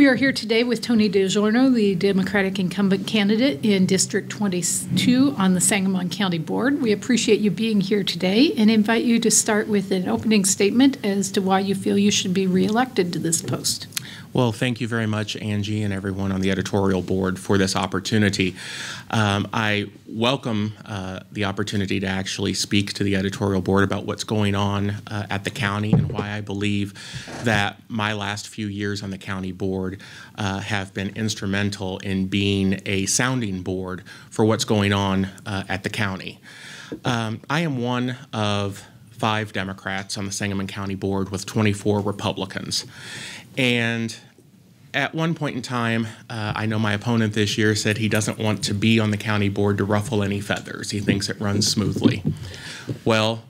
We are here today with Tony DelGiorno, the Democratic incumbent candidate in District 22 on the Sangamon County Board. We appreciate you being here today and invite you to start with an opening statement as to why you feel you should be reelected to this post. Well, thank you very much, Angie, and everyone on the editorial board for this opportunity. I welcome the opportunity to actually speak to the editorial board about what's going on at the county and why I believe that my last few years on the county board have been instrumental in being a sounding board for what's going on at the county. I am one of 5 Democrats on the Sangamon County Board with 24 Republicans. And at one point in time, I know my opponent this year said he doesn't want to be on the county board to ruffle any feathers. He thinks it runs smoothly. Well,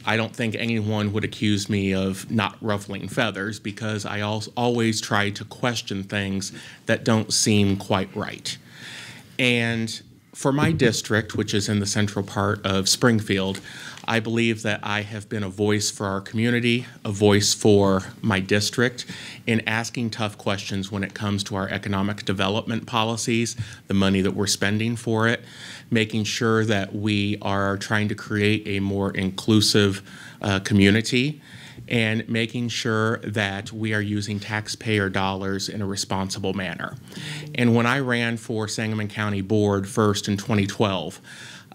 I don't think anyone would accuse me of not ruffling feathers because I always try to question things that don't seem quite right. And for my district, which is in the central part of Springfield, I believe that I have been a voice for our community, a voice for my district in asking tough questions when it comes to our economic development policies, the money that we're spending for it, making sure that we are trying to create a more inclusive community, and making sure that we are using taxpayer dollars in a responsible manner. And when I ran for Sangamon County Board first in 2012,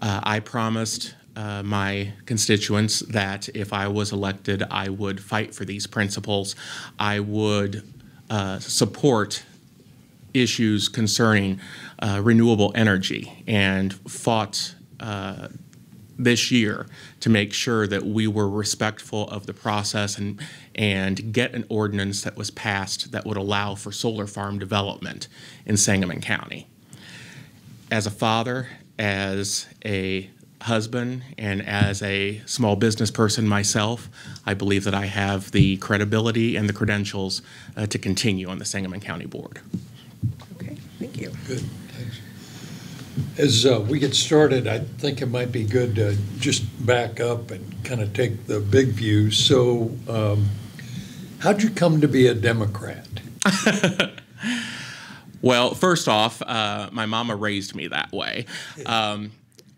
I promised my constituents that if I was elected, I would fight for these principles. I would support issues concerning renewable energy and fought this year to make sure that we were respectful of the process and get an ordinance that was passed that would allow for solar farm development in Sangamon County. As a father, as a husband, and as a small business person myself, I believe that I have the credibility and the credentials to continue on the Sangamon County Board. Okay, thank you. Good, thanks. As we get started, I think it might be good to just back up and kind of take the big view. So how'd you come to be a Democrat? Well, first off, my mama raised me that way.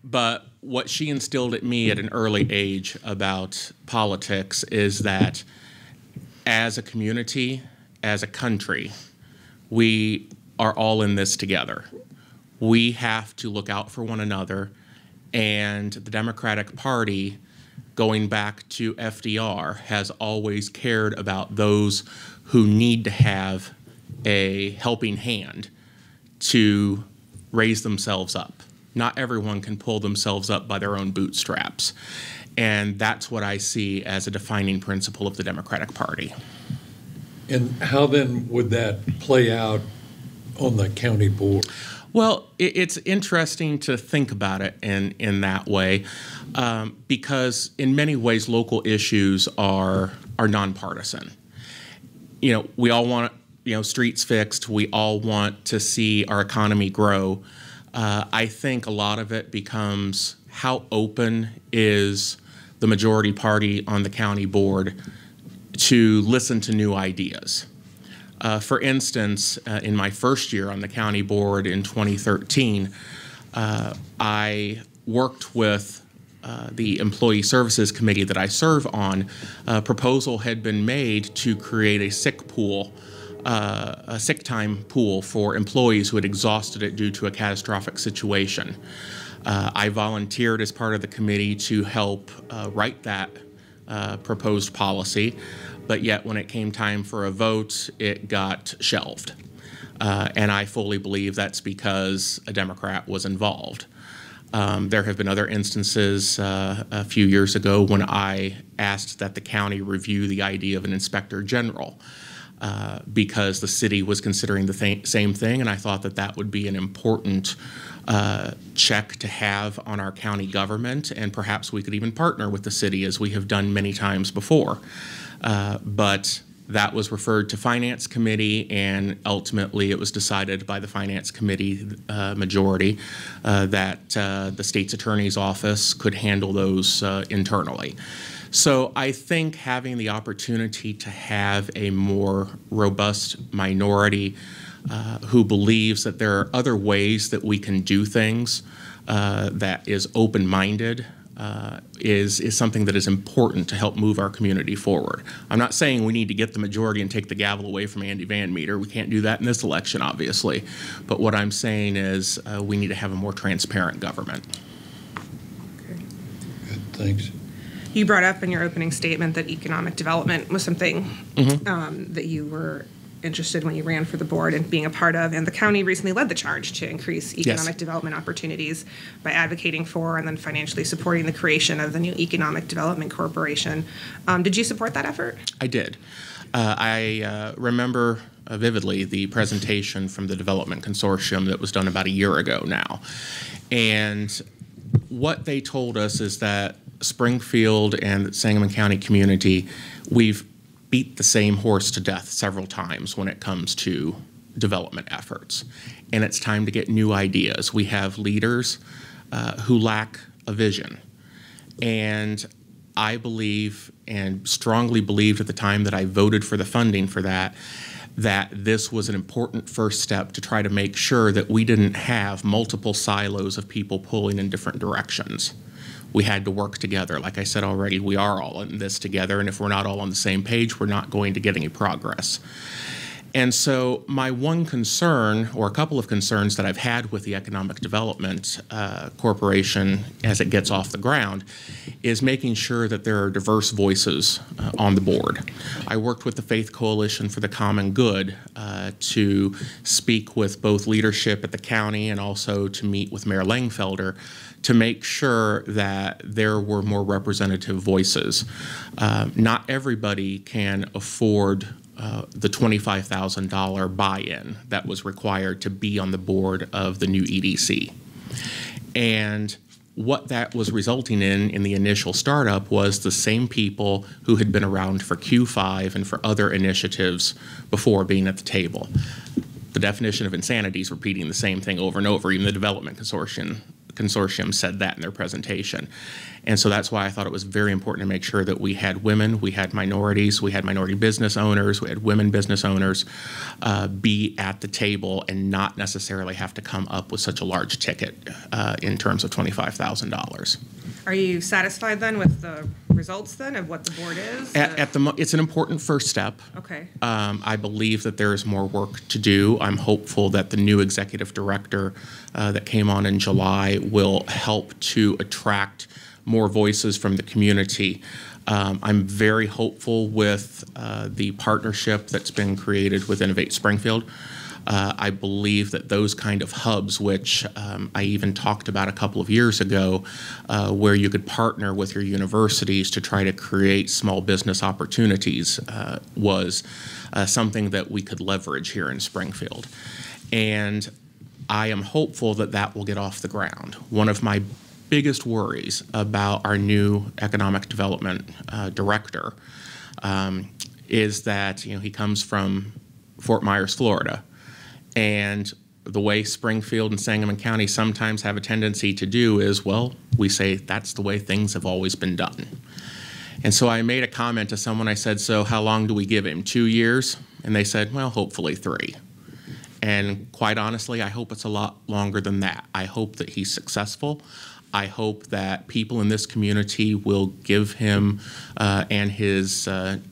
But what she instilled at me at an early age about politics is that as a community, as a country, we are all in this together. We have to look out for one another, and the Democratic Party, going back to FDR, has always cared about those who need to have a helping hand to raise themselves up. Not everyone can pull themselves up by their own bootstraps. And that's what I see as a defining principle of the Democratic Party. And how then would that play out on the county board? Well, it's interesting to think about it in that way because in many ways local issues are nonpartisan. You know, we all want streets fixed. We all want to see our economy grow. I think a lot of it becomes how open is the majority party on the county board to listen to new ideas. For instance, in my first year on the county board in 2013, I worked with the Employee Services Committee that I serve on. A proposal had been made to create a sick pool, a sick time pool for employees who had exhausted it due to a catastrophic situation. I volunteered as part of the committee to help write that proposed policy, but yet when it came time for a vote, it got shelved. And I fully believe that's because a Democrat was involved. There have been other instances a few years ago when I asked that the county review the idea of an inspector general because the city was considering the same thing, and I thought that that would be an important check to have on our county government, and perhaps we could even partner with the city as we have done many times before. But that was referred to Finance Committee, and ultimately it was decided by the Finance Committee majority that the state's attorney's office could handle those internally. So I think having the opportunity to have a more robust minority who believes that there are other ways that we can do things, that is open-minded, is something that is important to help move our community forward. I'm not saying we need to get the majority and take the gavel away from Andy Van Meter. We can't do that in this election, obviously. But what I'm saying is we need to have a more transparent government. Okay. Good, thanks. You brought up in your opening statement that economic development was something that you were interested when you ran for the board and being a part of, and the county recently led the charge to increase economic development opportunities by advocating for and then financially supporting the creation of the new Economic Development Corporation. Did you support that effort? I did. I remember vividly the presentation from the Development Consortium that was done about a year ago now. And what they told us is that Springfield and the Sangamon County community, we've beat the same horse to death several times when it comes to development efforts. And it's time to get new ideas. We have leaders who lack a vision. And I believe and strongly believed at the time that I voted for the funding for that, that this was an important first step to try to make sure that we didn't have multiple silos of people pulling in different directions. We had to work together. Like I said already, we are all in this together, and if we're not all on the same page, we're not going to get any progress. And so my one concern, or a couple of concerns that I've had with the Economic Development Corporation as it gets off the ground, is making sure that there are diverse voices on the board. I worked with the Faith Coalition for the Common Good to speak with both leadership at the county and also to meet with Mayor Langfelder to make sure that there were more representative voices. Not everybody can afford the $25,000 buy-in that was required to be on the board of the new EDC. And what that was resulting in the initial startup was the same people who had been around for Q5 and for other initiatives before being at the table. The definition of insanity is repeating the same thing over and over. Even the Development Consortium said that in their presentation. And so that's why I thought it was very important to make sure that we had women, we had minorities, we had minority business owners, we had women business owners be at the table and not necessarily have to come up with such a large ticket in terms of $25,000. Are you satisfied then with the results then of what the board is? It's an important first step. Okay. I believe that there is more work to do. I'm hopeful that the new executive director that came on in July will help to attract more voices from the community. I'm very hopeful with the partnership that's been created with Innovate Springfield. I believe that those kind of hubs, which I even talked about a couple of years ago, where you could partner with your universities to try to create small business opportunities, was something that we could leverage here in Springfield. And I am hopeful that that will get off the ground. One of my biggest worries about our new economic development director is that he comes from Fort Myers, Florida. And the way Springfield and Sangamon County sometimes have a tendency to do is, well, we say that's the way things have always been done. And so I made a comment to someone. I said, so how long do we give him? 2 years? And they said, well, hopefully 3. And quite honestly, I hope it's a lot longer than that. I hope that he's successful. I hope that people in this community will give him and his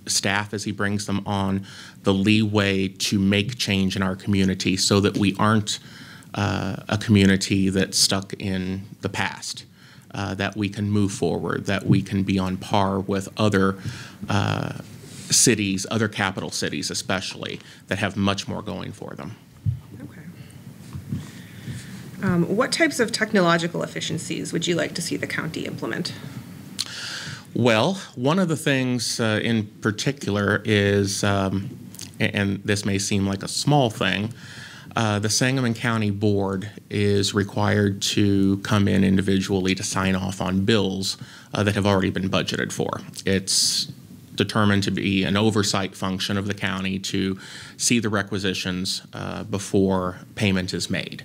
staff, as he brings them on, the leeway to make change in our community so that we aren't a community that's stuck in the past, that we can move forward, that we can be on par with other cities, other capital cities especially, that have much more going for them. What types of technological efficiencies would you like to see the county implement? Well, one of the things in particular is, and this may seem like a small thing, the Sangamon County Board is required to come in individually to sign off on bills that have already been budgeted for. It's determined to be an oversight function of the county to see the requisitions before payment is made.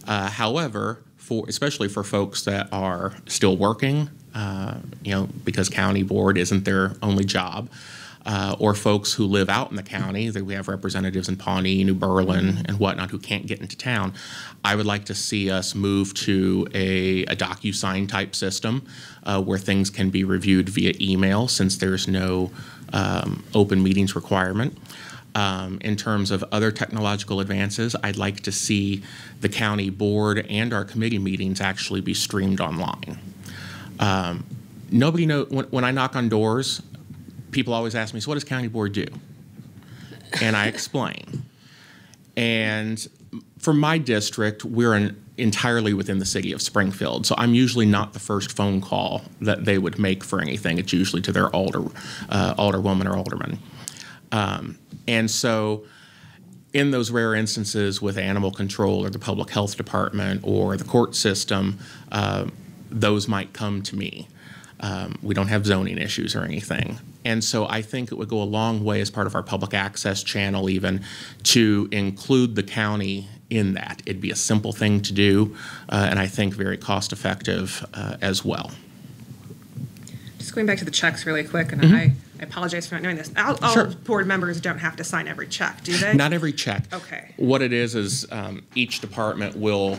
However, especially for folks that are still working, because county board isn't their only job, or folks who live out in the county. We have representatives in Pawnee, New Berlin, and whatnot who can't get into town. I would like to see us move to a DocuSign type system where things can be reviewed via email, since there's no open meetings requirement. In terms of other technological advances, I'd like to see the county board and our committee meetings actually be streamed online. Nobody knows, when I knock on doors, people always ask me, so what does county board do? And I explain. And for my district, we're entirely within the city of Springfield, so I'm usually not the first phone call that they would make for anything. It's usually to their alderwoman or alderman. And so in those rare instances with animal control or the public health department or the court system, those might come to me. We don't have zoning issues or anything. And so I think it would go a long way as part of our public access channel even to include the county in that. It'd be a simple thing to do, and I think very cost effective as well. Just going back to the checks really quick, and I apologize for not knowing this. All Sure. board members don't have to sign every check, do they? Not every check. Okay. What it is each department will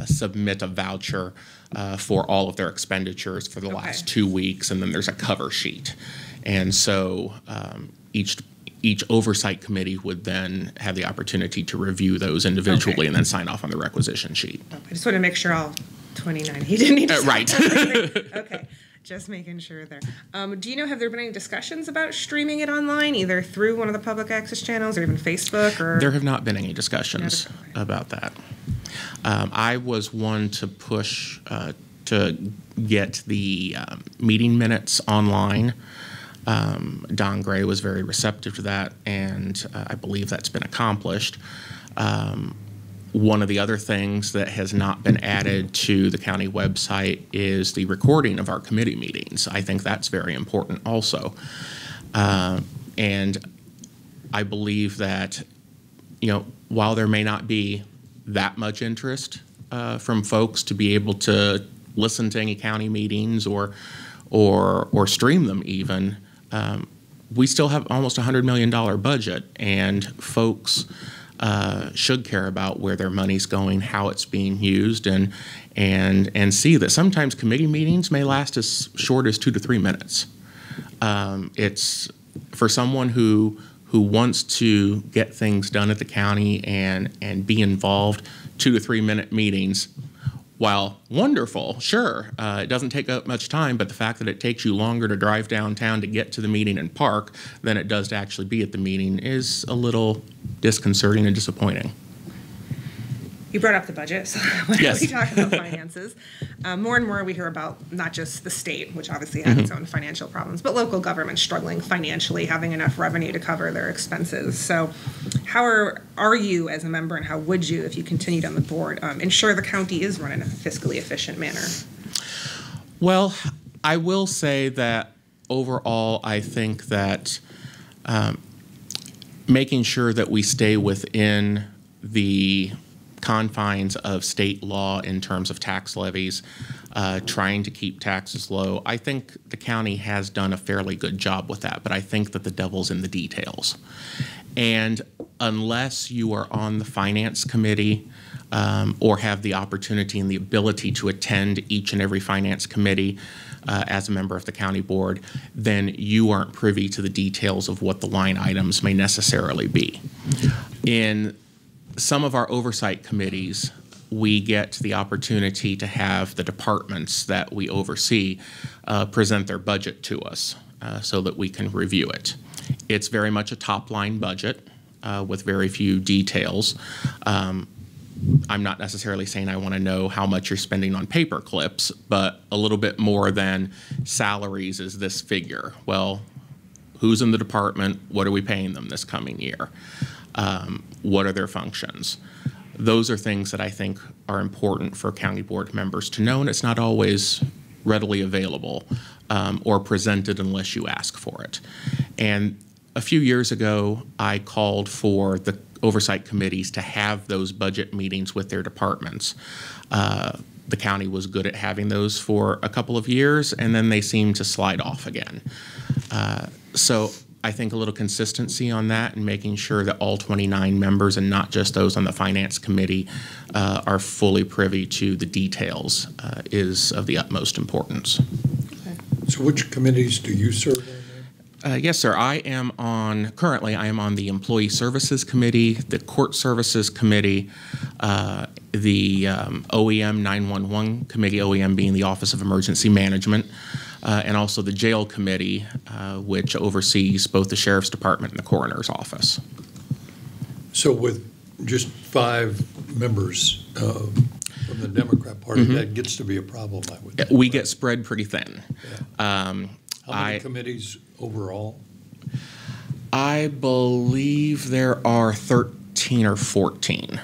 submit a voucher for all of their expenditures for the last 2 weeks, and then there's a cover sheet. And so each oversight committee would then have the opportunity to review those individually and then sign off on the requisition sheet. I just want to make sure all 29, he didn't need to sign Right. everything. Okay. Just making sure there. Do you know, have there been any discussions about streaming it online, either through one of the public access channels or even Facebook? Or There have not been any discussions about that. I was one to push to get the meeting minutes online. Don Gray was very receptive to that, and I believe that's been accomplished. One of the other things that has not been added to the county website is the recording of our committee meetings. I think that's very important also. And I believe that, while there may not be that much interest from folks to be able to listen to any county meetings or stream them even, we still have almost $100 million budget, and folks should care about where their money's going, how it's being used, and see that sometimes committee meetings may last as short as 2 to 3 minutes. It's for someone who wants to get things done at the county and be involved. 2 to 3 minute meetings, while wonderful, sure, it doesn't take up much time, but the fact that it takes you longer to drive downtown to get to the meeting and park than it does to actually be at the meeting is a little disconcerting and disappointing. You brought up the budget, so when Yes. we talk about finances, more and more we hear about not just the state, which obviously has its own financial problems, but local governments struggling financially, having enough revenue to cover their expenses. So how are you as a member, and how would you, if you continued on the board, ensure the county is run in a fiscally efficient manner? Well, I will say that overall, I think that making sure that we stay within the confines of state law in terms of tax levies, trying to keep taxes low. I think the county has done a fairly good job with that, but I think that the devil's in the details. And unless you are on the finance committee or have the opportunity and the ability to attend each and every finance committee as a member of the county board, then you aren't privy to the details of what the line items may necessarily be. In some of our oversight committees, we get the opportunity to have the departments that we oversee present their budget to us so that we can review it. It's very much a top-line budget with very few details. I'm not necessarily saying I want to know how much you're spending on paper clips, but a little bit more than salaries is this figure. Well, who's in the department? What are we paying them this coming year? What are their functions? Those are things that I think are important for county board members to know, and it's not always readily available or presented unless you ask for it. And a few years ago, I called for the oversight committees to have those budget meetings with their departments the county was good at having those for a couple of years, and then they seemed to slide off again. So I think a little consistency on that and making sure that all 29 members and not just those on the Finance Committee are fully privy to the details is of the utmost importance. Okay. So which committees do you serve on? Yes, sir. Currently I am on the Employee Services Committee, the Court Services Committee, the OEM 911 Committee, OEM being the Office of Emergency Management, and also the Jail Committee, which oversees both the Sheriff's Department and the Coroner's Office. So with just 5 members from the Democrat Party, that gets to be a problem, I would think. We get spread pretty thin. Yeah. How many committees overall? I believe there are 13 or 14.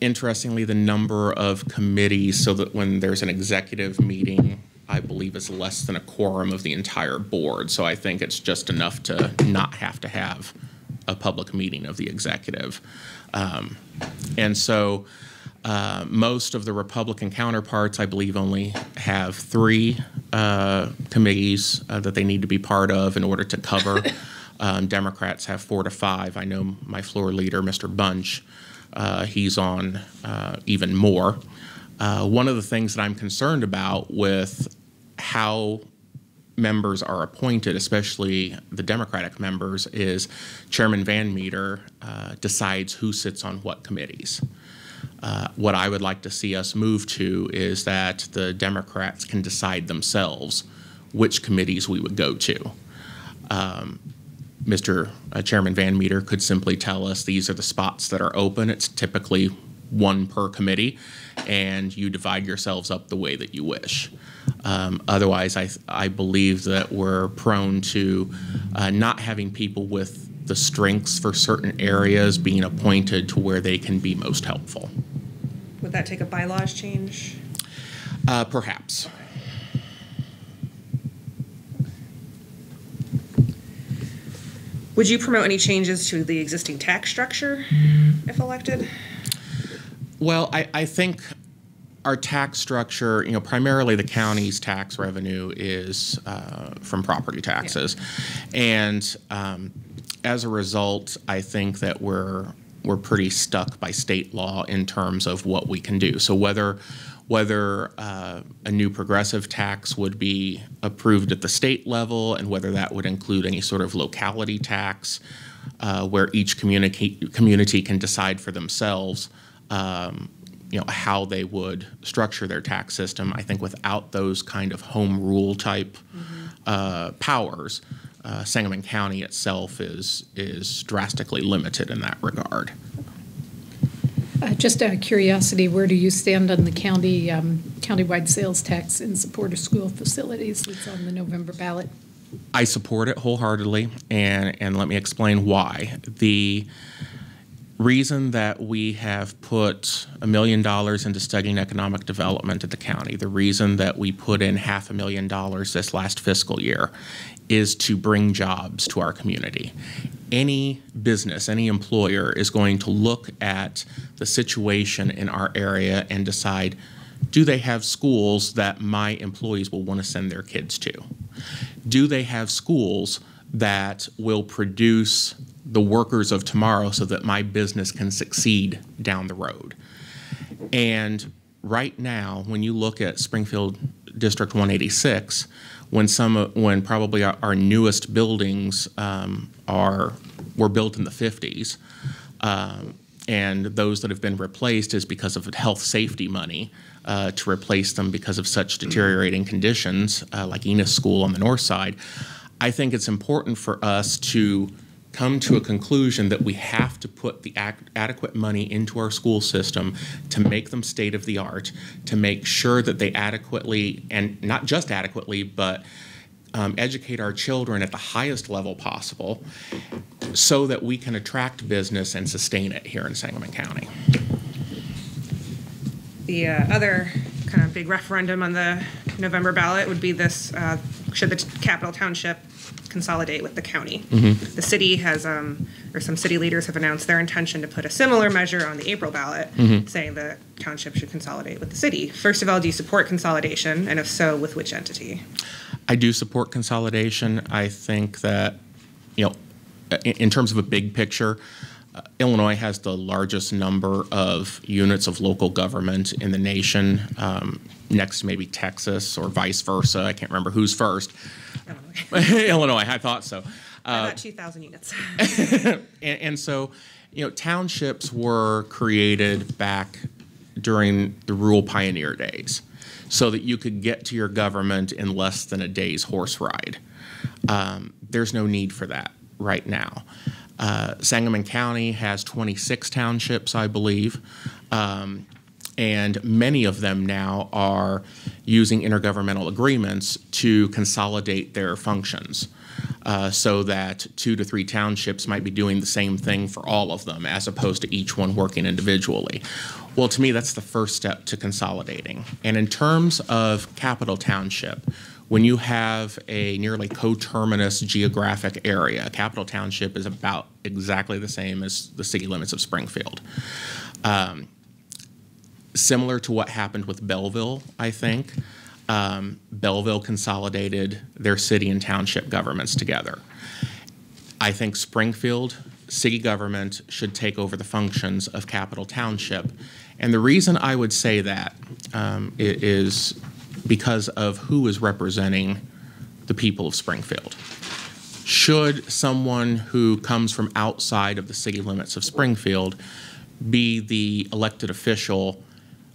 Interestingly, the number of committees, so that when there's an executive meeting, I believe is less than a quorum of the entire board. So I think it's just enough to not have to have a public meeting of the executive. And so most of the Republican counterparts, I believe, only have 3 committees that they need to be part of in order to cover. Democrats have 4 to 5. I know my floor leader, Mr. Bunch, he's on even more. One of the things that I'm concerned about with how members are appointed, especially the Democratic members, is Chairman Van Meter decides who sits on what committees. What I would like to see us move to is that the Democrats can decide themselves which committees we would go to. Mr. Chairman Van Meter could simply tell us these are the spots that are open. It's typically 1 per committee, and you divide yourselves up the way that you wish. Otherwise, I believe that we're prone to not having people with the strengths for certain areas being appointed to where they can be most helpful. Would that take a bylaws change? Perhaps. Would you promote any changes to the existing tax structure if elected? Well, I think our tax structure, primarily the county's tax revenue is from property taxes. Yeah. And as a result, I think that we're pretty stuck by state law in terms of what we can do. So whether a new progressive tax would be approved at the state level and whether that would include any sort of locality tax where each community can decide for themselves how they would structure their tax system. I think without those kind of home rule type powers, Sangamon County itself is drastically limited in that regard. Just out of curiosity, where do you stand on the countywide sales tax in support of school facilities? It's on the November ballot. I support it wholeheartedly, and let me explain why. The reason that we have put $1 million into studying economic development at the county, the reason that we put in $500,000 this last fiscal year is to bring jobs to our community. Any business, any employer is going to look at the situation in our area and decide, do they have schools that my employees will want to send their kids to? Do they have schools that will produce the workers of tomorrow so that my business can succeed down the road? And right now, when you look at Springfield District 186, when probably our newest buildings were built in the 50s, and those that have been replaced is because of health safety money to replace them because of such deteriorating conditions, like Enos School on the north side. I think it's important for us to come to a conclusion that we have to put the adequate money into our school system to make them state-of-the-art, to make sure that they adequately, and not just adequately, but educate our children at the highest level possible so that we can attract business and sustain it here in Sangamon County. The other kind of big referendum on the November ballot would be this, should the capital township consolidate with the county? The city has, or some city leaders have announced their intention to put a similar measure on the April ballot, saying the township should consolidate with the city. First of all, do you support consolidation? And if so, with which entity? I do support consolidation. I think that, in terms of a big picture, Illinois has the largest number of units of local government in the nation, next to maybe Texas or vice versa. I can't remember who's first. Illinois. Illinois, I thought so. About 2,000 units. and so, townships were created back during the rural pioneer days so that you could get to your government in less than a day's horse ride. There's no need for that right now. Sangamon County has 26 townships, I believe, and many of them now are using intergovernmental agreements to consolidate their functions, so that 2 to 3 townships might be doing the same thing for all of them as opposed to each one working individually. Well, to me, that's the first step to consolidating. And in terms of Capital Township, when you have a nearly coterminous geographic area, Capital Township is about exactly the same as the city limits of Springfield. Similar to what happened with Belleville, I think. Belleville consolidated their city and township governments together. I think Springfield city government should take over the functions of Capital Township. And the reason I would say that is because of who is representing the people of Springfield. Should someone who comes from outside of the city limits of Springfield be the elected official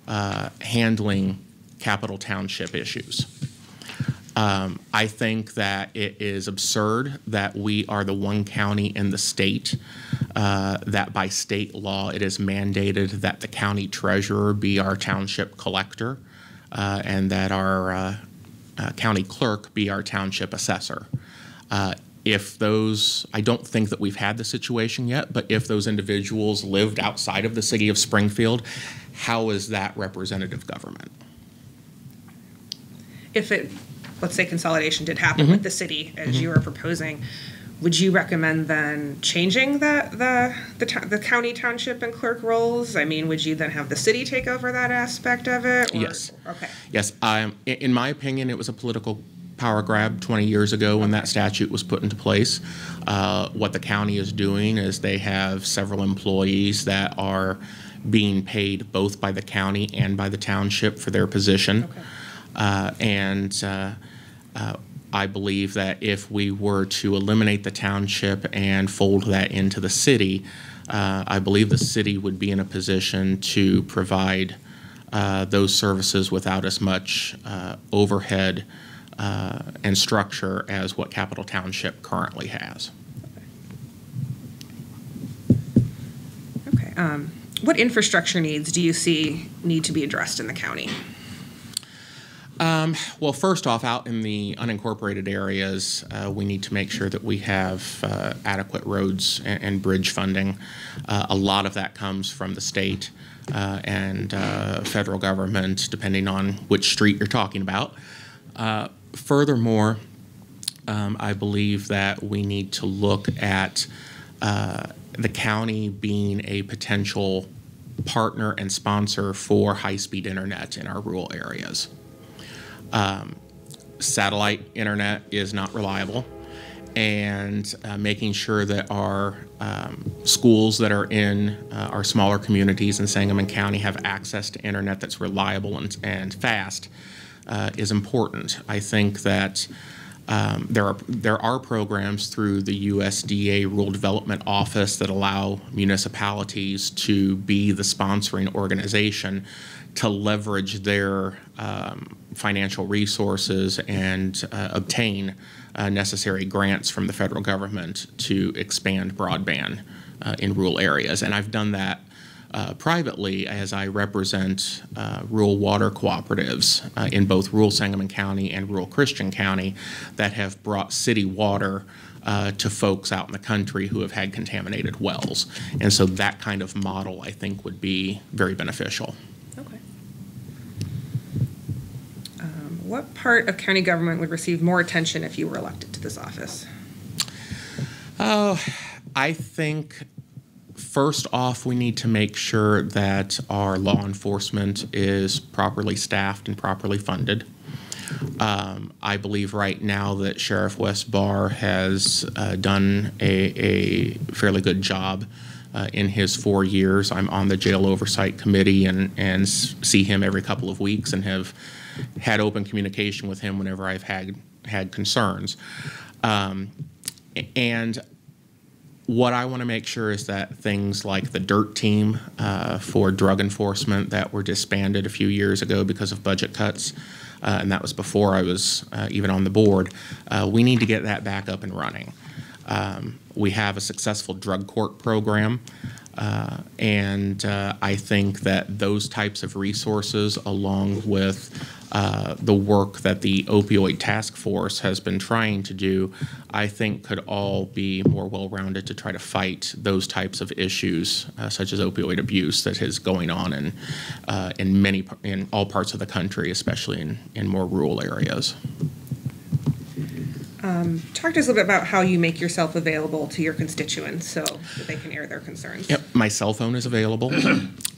handling Capital Township issues? I think that it is absurd that we are the one county in the state that by state law it is mandated that the county treasurer be our township collector, and that our county clerk be our township assessor. If those, I don't think that we've had the situation yet, but if those individuals lived outside of the city of Springfield, how is that representative government? If it, let's say consolidation did happen with the city as you were proposing, would you recommend then changing the county, township, and clerk roles? I mean, would you then have the city take over that aspect of it? Or, yes. Okay. Yes. In my opinion, it was a political power grab 20 years ago when that statute was put into place. What the county is doing is they have several employees that are being paid both by the county and by the township for their position. Okay. I believe that if we were to eliminate the township and fold that into the city, I believe the city would be in a position to provide those services without as much overhead and structure as what Capital Township currently has. Okay. What infrastructure needs do you see need to be addressed in the county? Well, first off, out in the unincorporated areas, we need to make sure that we have adequate roads and bridge funding. A lot of that comes from the state and federal government, depending on which street you're talking about. Furthermore, I believe that we need to look at the county being a potential partner and sponsor for high-speed internet in our rural areas. Satellite internet is not reliable, and making sure that our schools that are in our smaller communities in Sangamon County have access to internet that's reliable and fast is important. I think that there are programs through the USDA Rural Development Office that allow municipalities to be the sponsoring organization to leverage their financial resources and obtain necessary grants from the federal government to expand broadband in rural areas. And I've done that privately as I represent rural water cooperatives in both rural Sangamon County and rural Christian County that have brought city water to folks out in the country who have had contaminated wells. And so that kind of model, I think, would be very beneficial. Okay. part of county government would receive more attention if you were elected to this office? Oh, I think first off, we need to make sure that our law enforcement is properly staffed and properly funded. I believe right now that Sheriff Wes Barr has done a fairly good job in his 4 years. I'm on the Jail Oversight Committee and see him every couple of weeks and have had open communication with him whenever I've had concerns. And what I want to make sure is that things like the DIRT team for drug enforcement that were disbanded a few years ago because of budget cuts, and that was before I was even on the board, we need to get that back up and running. We have a successful drug court program, and I think that those types of resources, along with the work that the opioid task force has been trying to do, I think could all be more well-rounded to try to fight those types of issues, such as opioid abuse that is going on in all parts of the country, especially in more rural areas. Talk to us a little bit about how you make yourself available to your constituents so that they can air their concerns. Yep, my cell phone is available.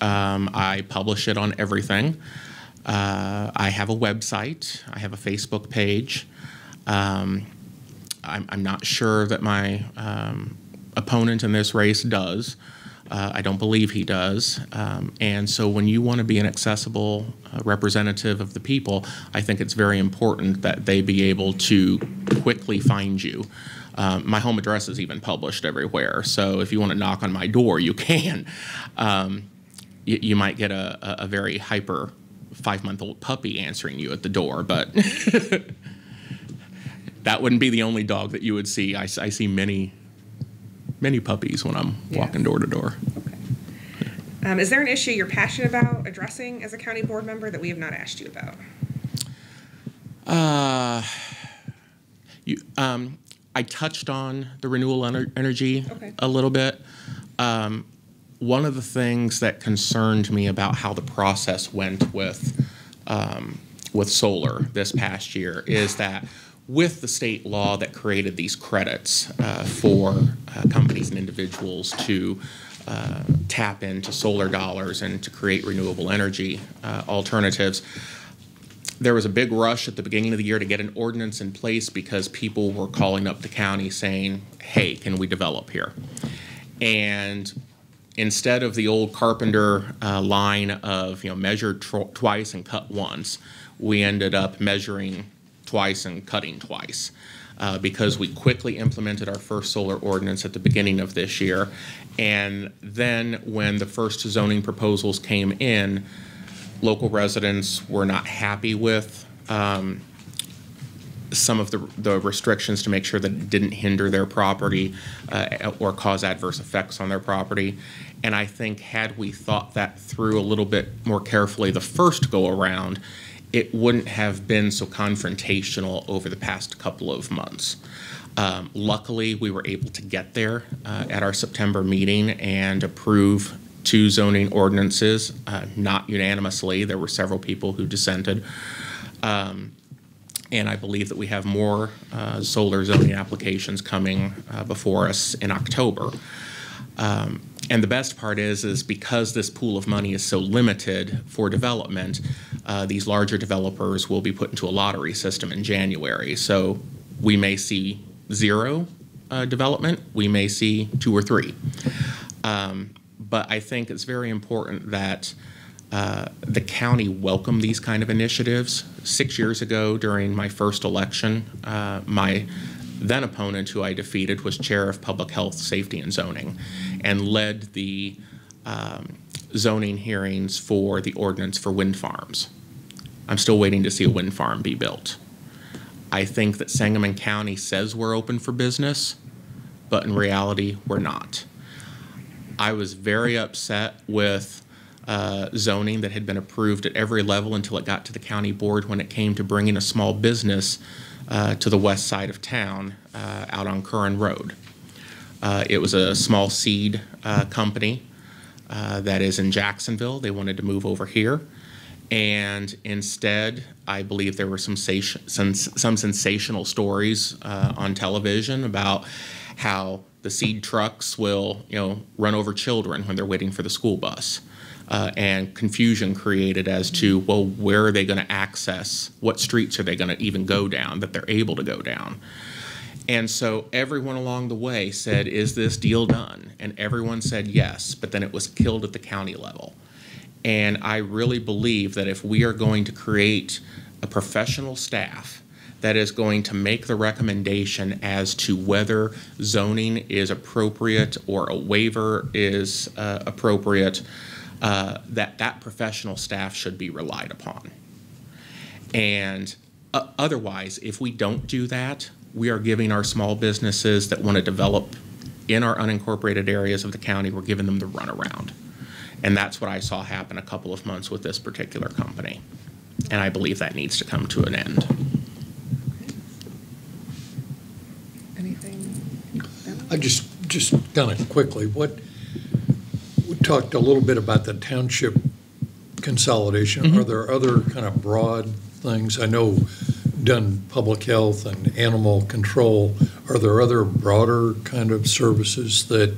I publish it on everything. I have a website. I have a Facebook page. I'm not sure that my opponent in this race does. I don't believe he does. And so when you want to be an accessible representative of the people, I think it's very important that they be able to quickly find you. My home address is even published everywhere, so if you want to knock on my door, you can. You might get a very hyper 5-month-old puppy answering you at the door, but that wouldn't be the only dog that you would see. I see many puppies when I'm walking door to door. Okay. Is there an issue you're passionate about addressing as a county board member that we have not asked you about? I touched on the renewable energy a little bit. One of the things that concerned me about how the process went with solar this past year is that with the state law that created these credits for companies and individuals to tap into solar dollars and to create renewable energy alternatives, there was a big rush at the beginning of the year to get an ordinance in place because people were calling up the county saying, hey, can we develop here? And instead of the old carpenter line of measure twice and cut once, we ended up measuring twice and cutting twice because we quickly implemented our first solar ordinance at the beginning of this year. And then when the first zoning proposals came in, local residents were not happy with some of the restrictions to make sure that it didn't hinder their property or cause adverse effects on their property. And I think had we thought that through a little bit more carefully the first go around, it wouldn't have been so confrontational over the past couple of months. Luckily, we were able to get there at our September meeting and approve 2 zoning ordinances, not unanimously. There were several people who dissented. And I believe that we have more solar zoning applications coming before us in October. And the best part is because this pool of money is so limited for development, these larger developers will be put into a lottery system in January. So we may see 0 development, we may see 2 or 3. But I think it's very important that the county welcome these kind of initiatives. 6 years ago, during my first election, my then opponent, who I defeated, was chair of Public Health, Safety, and Zoning, and led the zoning hearings for the ordinance for wind farms. I'm still waiting to see a wind farm be built. I think that Sangamon County says we're open for business, but in reality, we're not. I was very upset with zoning that had been approved at every level until it got to the county board when it came to bringing a small business to the west side of town out on Curran Road. It was a small seed company that is in Jacksonville. They wanted to move over here. And instead, I believe there were some sensational stories on television about how the seed trucks will, run over children when they're waiting for the school bus. And confusion created as to, well, where are they going to access? What streets are they going to even go down that they're able to go down? And so everyone along the way said, is this deal done? And everyone said yes, but then it was killed at the county level. And I really believe that if we are going to create a professional staff that is going to make the recommendation as to whether zoning is appropriate or a waiver is appropriate, that professional staff should be relied upon. And otherwise, if we don't do that, we are giving our small businesses that want to develop in our unincorporated areas of the county, we're giving them the runaround. And that's what I saw happen a couple of months with this particular company. And I believe that needs to come to an end. Anything? I just kind of quickly, we talked a little bit about the township consolidation. Mm-hmm. Are there other kind of broad things? I know done public health and animal control. Are there other broader kind of services that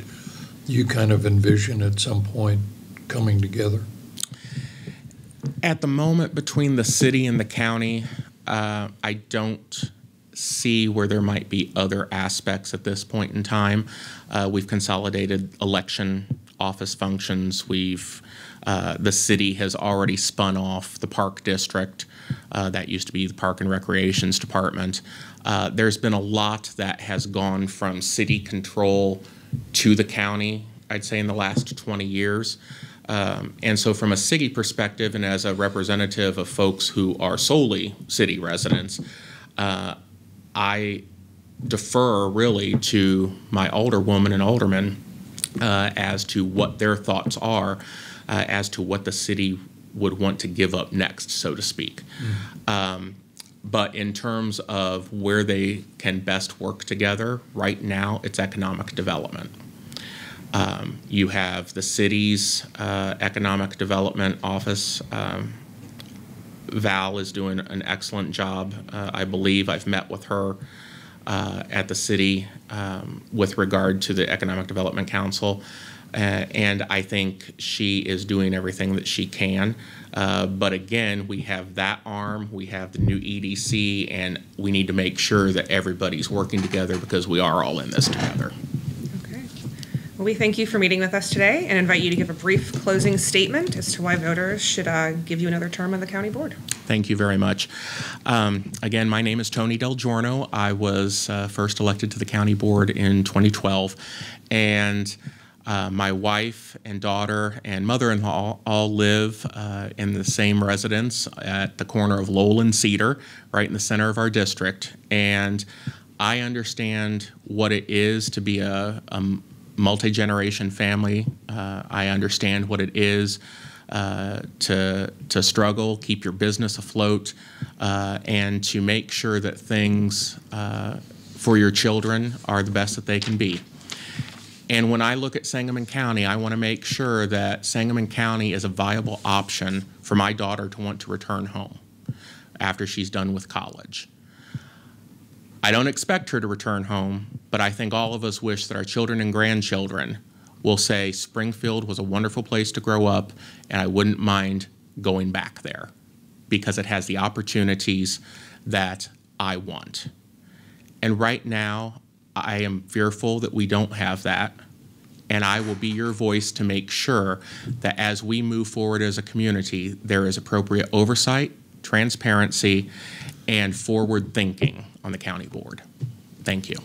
you kind of envision at some point coming together? At the moment, between the city and the county, I don't see where there might be other aspects at this point in time. We've consolidated election office functions. The city has already spun off the park district. That used to be the Park and Recreations Department. There's been a lot that has gone from city control to the county, I'd say, in the last 20 years. And so from a city perspective and as a representative of folks who are solely city residents, I defer really to my alderwoman and aldermen as to what their thoughts are as to what the city would want to give up next, so to speak. But in terms of where they can best work together, right now it's economic development. You have the city's economic development office. Val is doing an excellent job, I believe. I've met with her at the city with regard to the Economic Development Council. And I think she is doing everything that she can. But again, we have that arm, we have the new EDC, and we need to make sure that everybody's working together because we are all in this together. Okay. Well, we thank you for meeting with us today and invite you to give a brief closing statement as to why voters should give you another term on the county board. Thank you very much. Again, my name is Tony DelGiorno. I was first elected to the county board in 2012, and my wife and daughter and mother-in-law all live in the same residence at the corner of Lowell and Cedar, right in the center of our district. And I understand what it is to be a multi-generation family. I understand what it is to struggle, keep your business afloat, and to make sure that things for your children are the best that they can be. And when I look at Sangamon County, I want to make sure that Sangamon County is a viable option for my daughter to want to return home after she's done with college. I don't expect her to return home, but I think all of us wish that our children and grandchildren will say Springfield was a wonderful place to grow up, and I wouldn't mind going back there because it has the opportunities that I want. And right now, I am fearful that we don't have that, and I will be your voice to make sure that as we move forward as a community, there is appropriate oversight, transparency, and forward thinking on the county board. Thank you.